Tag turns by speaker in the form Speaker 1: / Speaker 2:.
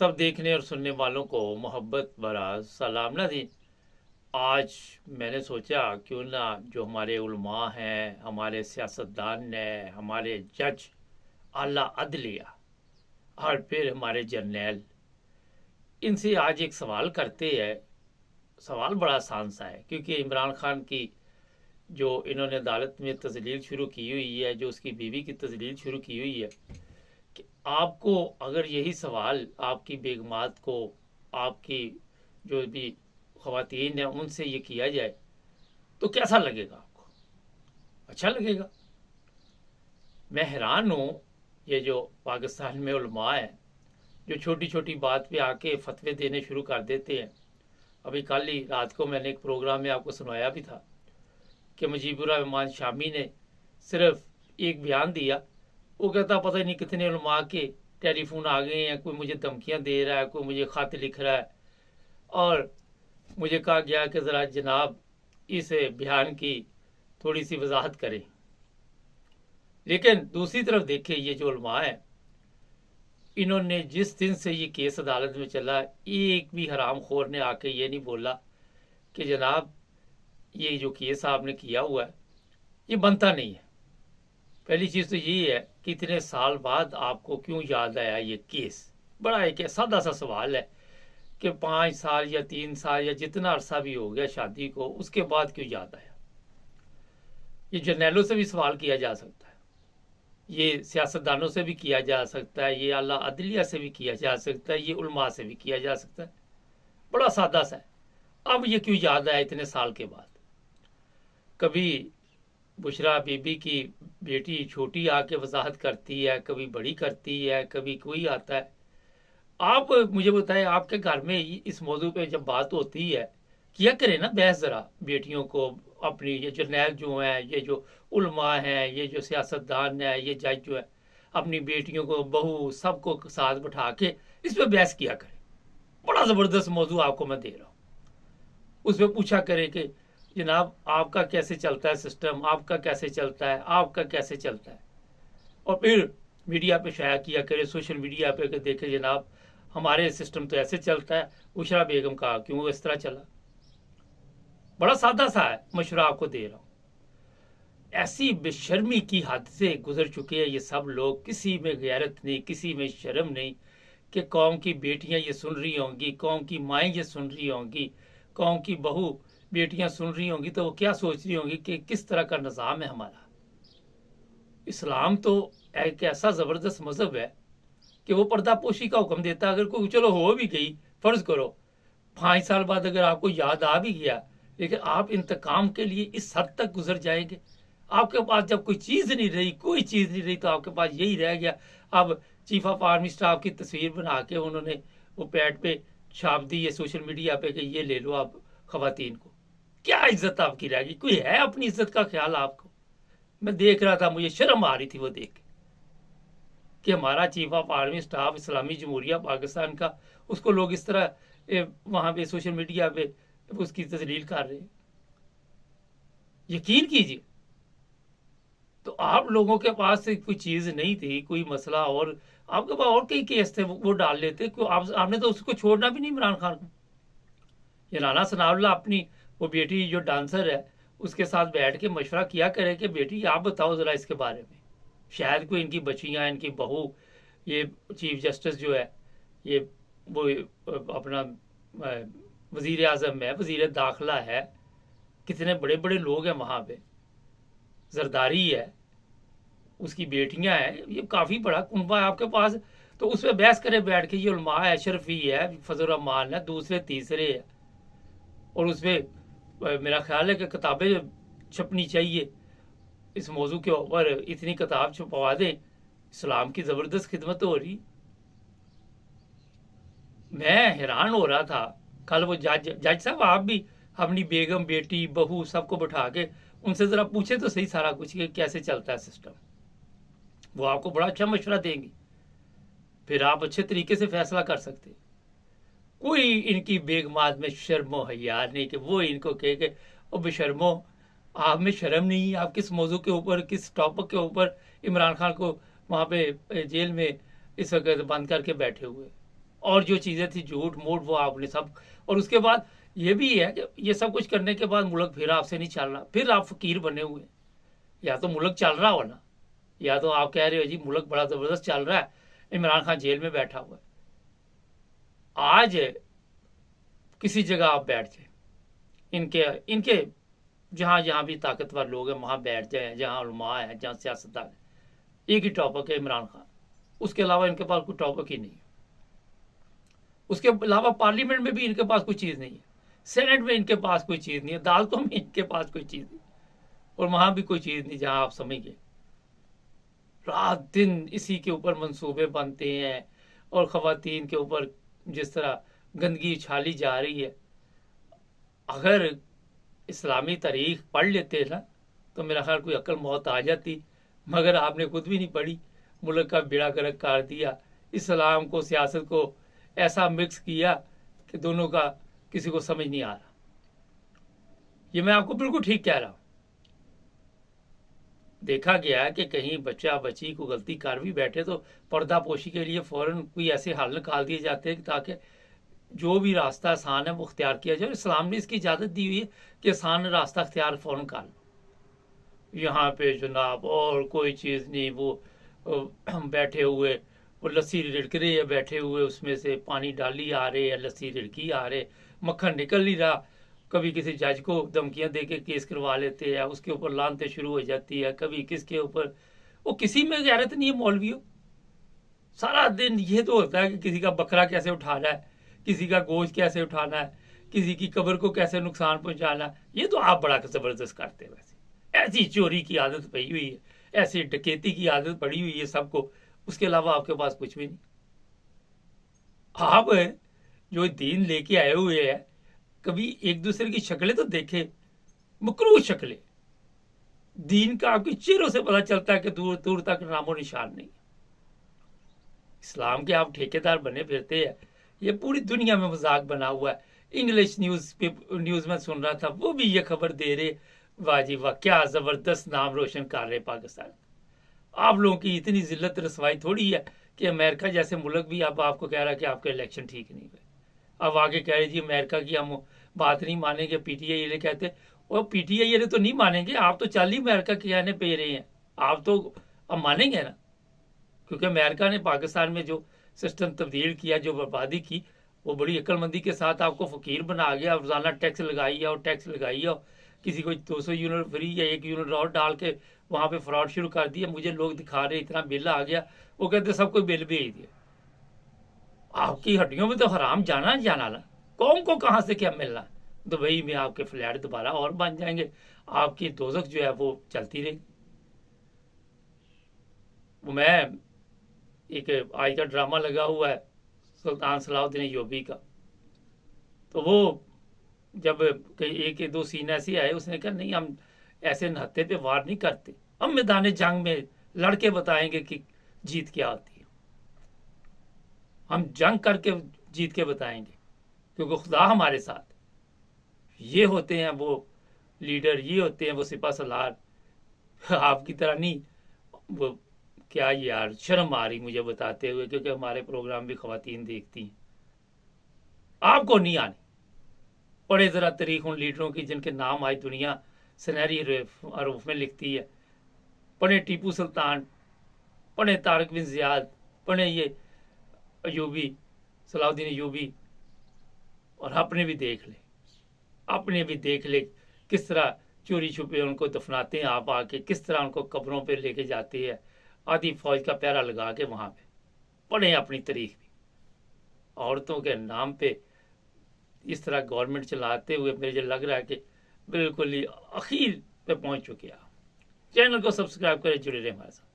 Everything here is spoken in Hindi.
Speaker 1: सब देखने और सुनने वालों को मोहब्बत भरा सलाम नदी। आज मैंने सोचा क्यों ना जो हमारे उलमा हैं, हमारे सियासतदान हैं, हमारे जज, आला अदलिया और फिर हमारे जर्नैल, इनसे आज एक सवाल करते हैं। सवाल बड़ा आसान सा है, क्योंकि इमरान खान की जो इन्होंने अदालत में तजलील शुरू की हुई है, जो उसकी बीवी की तजलील शुरू की हुई है, कि आपको अगर यही सवाल आपकी बेगमात को, आपकी जो भी ख़वातीन हैं उनसे ये किया जाए तो कैसा लगेगा आपको? अच्छा लगेगा? मैं हैरान हूँ, ये जो पाकिस्तान में उलमा हैं जो छोटी छोटी बात पे आके फतवे देने शुरू कर देते हैं। अभी कल ही रात को मैंने एक प्रोग्राम में आपको सुनाया भी था कि मुजीबुर रहमान शामी ने सिर्फ एक बयान दिया। वो कहता पता नहीं कितने उलमा के टेलीफोन आ गए हैं, कोई मुझे धमकियां दे रहा है, कोई मुझे खत लिख रहा है, और मुझे कहा गया कि ज़रा जनाब इस बयान की थोड़ी सी वजाहत करें। लेकिन दूसरी तरफ देखें, ये जो उलमा है, इन्होंने जिस दिन से ये केस अदालत में चला, एक भी हराम खोर ने आके ये नहीं बोला कि जनाब ये जो केस आपने किया हुआ है ये बनता नहीं है। पहली चीज़ तो ये है कि इतने साल बाद आपको क्यों याद आया ये केस? बड़ा एक सादा सा सवाल है कि 5 साल या 3 साल या जितना अरसा भी हो गया शादी को, उसके बाद क्यों याद आया? ये जर्नैलों से भी सवाल किया जा सकता है, ये सियासतदानों से भी किया जा सकता है, ये आला अदलिया से भी किया जा सकता है, ये उलमा से भी किया जा सकता है। बड़ा सादा सा है। अब ये क्यों याद आया इतने साल के बाद? कभी बुशरा बीबी की बेटी छोटी आके वजाहत करती है, कभी बड़ी करती है, कभी कोई आता है। आप मुझे बताएं, आपके घर में इस मौजू पे जब बात होती है, किया करें ना बहस ज़रा बेटियों को। अपनी ये जर्नैल जो हैं, ये जो उलमा हैं, ये जो सियासतदान हैं, ये जज जो है, अपनी बेटियों को, बहू, सबको साथ बैठा के इस पर बहस किया करें। बड़ा ज़बरदस्त मौजू आपको मैं दे रहा हूँ। उस पर पूछा करें कि जनाब आपका कैसे चलता है सिस्टम, आपका कैसे चलता है, आपका कैसे चलता है। और फिर मीडिया पे शाया किया करे, सोशल मीडिया पे, कि देखे जनाब हमारे सिस्टम तो ऐसे चलता है, बुशरा बेगम का क्यों इस तरह चला। बड़ा सादा सा है मशवरा आपको दे रहा हूँ। ऐसी बेशर्मी की हद से गुजर चुके हैं ये सब लोग, किसी में गैरत नहीं, किसी में शर्म नहीं, कि कौम की बेटियां ये सुन रही होंगी, कौम की माएँ ये सुन रही होंगी, कौम की बहू बेटियां सुन रही होंगी, तो वो क्या सोच रही होंगी कि किस तरह का निज़ाम है हमारा। इस्लाम तो एक ऐसा ज़बरदस्त मज़हब है कि वो पर्दापोशी का हुक्म देता है। अगर कोई चलो हो भी गई, फ़र्ज़ करो 5 साल बाद अगर आपको याद आ भी गया, लेकिन आप इंतकाम के लिए इस हद तक गुजर जाएंगे। आपके पास जब कोई चीज़ नहीं रही, कोई चीज़ नहीं रही, तो आपके पास यही रह गया। अब चीफ ऑफ आर्मी स्टाफ की तस्वीर बना के उन्होंने वो पैड पे छाप दी है सोशल मीडिया पे कि ये ले लो आप खवातीन को। क्या इज्जत आपकी रहेगी? कोई है अपनी इज्जत का ख्याल आपको? मैं देख रहा था, मुझे शर्म आ रही थी वो देख के कि हमारा चीफ ऑफ आर्मी स्टाफ इस्लामी जमहूरिया पाकिस्तान का, उसको लोग इस तरह वहां पे सोशल मीडिया पे उसकी तजलील कर रहे हैं। यकीन कीजिए, तो आप लोगों के पास कोई चीज नहीं थी, कोई मसला, और आपके पास और कई केस थे, वो डाल लेते क्यों? आपने तो उसको छोड़ना भी नहीं, इमरान खान को। ये राना सनाउल्लाह अपनी वो बेटी जो डांसर है उसके साथ बैठ के मशवरा किया करे कि बेटी आप बताओ ज़रा इसके बारे में, शायद कोई इनकी बच्चियाँ, इनकी बहू, ये चीफ जस्टिस जो है, ये वो अपना वज़ीर आज़म है, वज़ीर दाखिला है, कितने बड़े बड़े लोग हैं वहाँ पे, जरदारी है, उसकी बेटियाँ हैं, ये काफ़ी बड़ा कुनबा है आपके पास। तो उस पर बहस करे बैठ के, ये उलमा है, अशरफी है, फजल रहमान है, दूसरे तीसरे है, और उस पर मेरा ख्याल है कि किताबें छपनी चाहिए इस मौजू के ऊपर। इतनी किताब छपवा दें, इस्लाम की ज़बरदस्त खिदमत हो रही। मैं हैरान हो रहा था कल, वो जज साहब आप भी अपनी बेगम, बेटी, बहू सबको बैठा के उनसे ज़रा पूछे तो सही सारा कुछ कि कैसे चलता है सिस्टम। वो आपको बड़ा अच्छा मशवरा देंगी, फिर आप अच्छे तरीके से फैसला कर सकते। कोई इनकी बेगमात में शर्मो हया नहीं कि वो इनको कहे कि ओ बेशर्मो, आप में शर्म नहीं, आप किस मौजू के ऊपर, किस टॉपिक के ऊपर इमरान खान को वहाँ पे जेल में इस वक्त बंद करके बैठे हुए। और जो चीज़ें थी झूठ मूठ वो आपने सब। और उसके बाद ये भी है कि ये सब कुछ करने के बाद मुल्क फिर आपसे नहीं चल रहा, फिर आप फकीर बने हुए। या तो मुल्क चल रहा हो ना, या तो आप कह रहे हो जी मुल्क बड़ा ज़बरदस्त चल रहा है, इमरान खान जेल में बैठा हुआ है। आज किसी जगह आप बैठ जाए, इनके इनके जहाँ जहाँ भी ताकतवर लोग हैं वहाँ बैठ जाए, जहाँ उलमा है, जहाँ सियासतदान है, एक ही टॉपिक है इमरान खान, उसके अलावा इनके पास कोई टॉपिक ही नहीं है। उसके अलावा पार्लियामेंट में भी इनके पास कोई चीज़ नहीं है, सेनेट में इनके पास कोई चीज़ नहीं है, अदालतों में इनके पास कोई चीज़ नहीं, और वहाँ भी कोई चीज़ नहीं जहाँ आप समझ गए। रात दिन इसी के ऊपर मंसूबे बनते हैं, और ख़वातीन के ऊपर जिस तरह गंदगी उछाली जा रही है। अगर इस्लामी तारीख पढ़ लेते ना तो मेरा ख्याल कोई अक्ल मौत आ जाती, मगर आपने खुद भी नहीं पढ़ी, मुल्क का बेड़ा गर्क कर दिया, इस्लाम को सियासत को ऐसा मिक्स किया कि दोनों का किसी को समझ नहीं आ रहा। ये मैं आपको बिल्कुल ठीक कह रहा हूं। देखा गया कि कहीं बच्चा बच्ची को गलती कर भी बैठे तो पर्दापोशी के लिए फौरन कोई ऐसे हल निकाल दिए जाते हैं ताकि जो भी रास्ता आसान है वो अख्तियार किया जाए। इस्लाम ने इसकी इजाज़त दी हुई है कि आसान रास्ता अख्तियार फ़ौरन कर लो। यहाँ पे जनाब और कोई चीज़ नहीं, वो बैठे हुए वो लस्सी रिड़क रहे है, बैठे हुए उसमें से पानी डाली आ रहे है, लस्सी रिड़की आ रहे, मक्खन निकल नहीं रहा। कभी किसी जज को धमकियाँ दे के केस करवा लेते हैं, उसके ऊपर लानते शुरू हो जाती है, कभी किसके ऊपर। वो किसी में गैरत नहीं है मौलवियों। सारा दिन ये तो होता है कि किसी का बकरा कैसे उठाना है, किसी का गोश्त कैसे उठाना है, किसी की कब्र को कैसे नुकसान पहुंचाना है। ये तो आप बड़ा जबरदस्त करते हैं। वैसे ऐसी चोरी की आदत पड़ी हुई है, ऐसी डकैती की आदत पड़ी हुई है सबको, उसके अलावा आपके पास कुछ भी नहीं। आप जो दीन लेके आए हुए हैं, कभी एक दूसरे की शक्लें तो देखे, मकरूह शक्लें। दीन का आपके चेहरों से पता चलता है कि दूर दूर तक नामो निशान नहीं। इस्लाम के आप ठेकेदार बने फिरते हैं, ये पूरी दुनिया में मजाक बना हुआ है। इंग्लिश न्यूज़ में सुन रहा था, वो भी ये खबर दे रहे, वाह जी वाह क्या ज़बरदस्त नाम रोशन कर रहे पाकिस्तान। आप लोगों की इतनी जिल्लत रसवाई थोड़ी है कि अमेरिका जैसे मुल्क भी अब आपको कह रहा है कि आपके इलेक्शन ठीक नहीं हुए। अब आगे कह रहे जी अमेरिका की हम बात नहीं मानेंगे, पीटीआई ये कहते, और पीटीआई ये तो नहीं मानेंगे, आप तो चल ही अमेरिका के कहने पे रहे हैं, आप तो अब मानेंगे ना। क्योंकि अमेरिका ने पाकिस्तान में जो सिस्टम तब्दील किया, जो बर्बादी की, वो बड़ी अक्लमंदी के साथ आपको फ़कीर बना गया। रोज़ाना टैक्स लगाइए और टैक्स लगाइए, और किसी को 200 यूनिट फ्री या 1 यूनिट और डाल के वहाँ पे फ्रॉड शुरू कर दिया। मुझे लोग दिखा रहे इतना बिल आ गया, वो कहते सबको बिल भेज दिया। आपकी हड्डियों में तो हराम जाना जाना ना, कौन को कहाँ से क्या मिलना। दुबई में आपके फ्लैट दोबारा और बन जाएंगे, आपकी दोजख जो है वो चलती रहेगी। मैं एक आज का ड्रामा लगा हुआ है सुल्तान सलाहुद्दीन अय्यूबी का, तो वो जब एक दो सीन ऐसे आए, उसने कहा नहीं हम ऐसे नहत्ते पे वार नहीं करते, हम मैदान जंग में लड़के बताएंगे कि जीत क्या होती है, हम जंग करके जीत के बताएंगे, क्योंकि खुदा हमारे साथ। ये होते हैं वो लीडर, ये होते हैं वो सिपा सलार, आपकी तरह नहीं। वो क्या यार शर्म आ रही मुझे बताते हुए, क्योंकि हमारे प्रोग्राम भी ख़वातीन देखती हैं। आपको नहीं आनी। पढ़े ज़रा तारीख उन लीडरों की जिनके नाम आज दुनिया सुनहरी रूफ में लिखती है। पढ़े टीपू सुल्तान, पढ़े तारिक बिन ज़ियाद, पढ़े ये अयूबी, सलाहुद्दीन अयूबी, और अपने भी देख ले, अपने भी देख ले किस तरह चोरी छुपे उनको दफनाते हैं आप आके, किस तरह उनको कब्रों पे लेके जाते हैं आधी फौज का पहरा लगा के वहाँ पे। पढ़ें अपनी तारीख भी। औरतों के नाम पे इस तरह गवर्नमेंट चलाते हुए मुझे लग रहा है कि बिल्कुल ही आखिर पे पहुँच चुके हैं। चैनल को सब्सक्राइब करें, जुड़े रहें हमारे साथ।